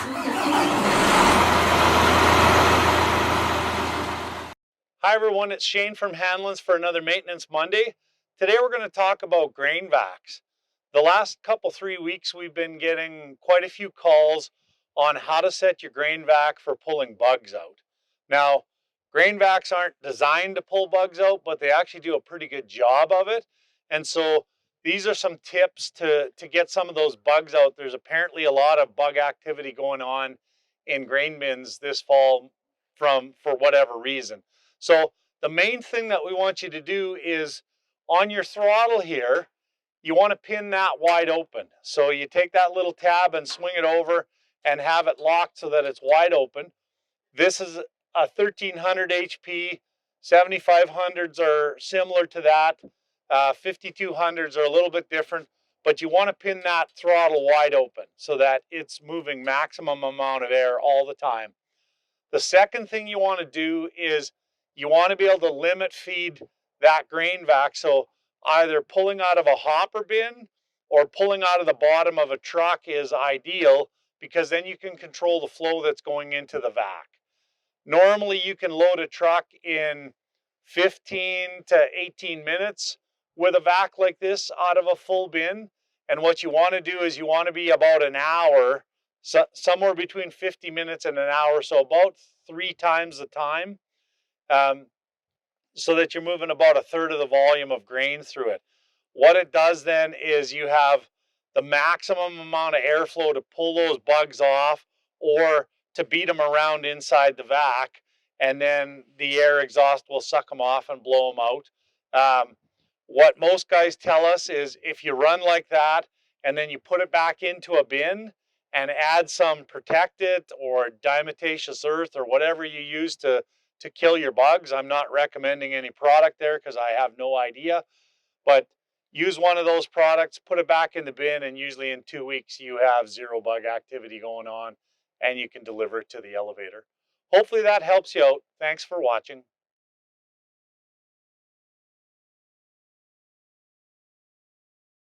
Hi everyone, it's Shane from Hanlon's for another Maintenance Monday. Today we're going to talk about grain vacs. The last couple 3 weeks we've been getting quite a few calls on how to set your grain vac for pulling bugs out. Now, grain vacs aren't designed to pull bugs out, but they actually do a pretty good job of it. And so these are some tips to get some of those bugs out. There's apparently a lot of bug activity going on in grain bins this fall for whatever reason. So the main thing that we want you to do is on your throttle here, you want to pin that wide open. So you take that little tab and swing it over and have it locked so that it's wide open. This is a 1300 HP, 7500s are similar to that, 5200s are a little bit different, but you want to pin that throttle wide open so that it's moving maximum amount of air all the time. The second thing you want to do is you want to be able to limit feed that grain vac. So either pulling out of a hopper bin or pulling out of the bottom of a truck is ideal because then you can control the flow that's going into the vac. Normally you can load a truck in 15 to 18 minutes with a vac like this out of a full bin. And what you want to do is you want to be about an hour, somewhere between 50 minutes and an hour, so about 3 times the time, so that you're moving about a third of the volume of grain through it. What it does then is you have the maximum amount of airflow to pull those bugs off or to beat them around inside the vac, and then the air exhaust will suck them off and blow them out. What most guys tell us is if you run like that and then you put it back into a bin and add some Protect It or diatomaceous earth or whatever you use to kill your bugs. I'm not recommending any product there because I have no idea, but use one of those products, put it back in the bin, and usually in 2 weeks you have zero bug activity going on and you can deliver it to the elevator. Hopefully that helps you out. Thanks for watching.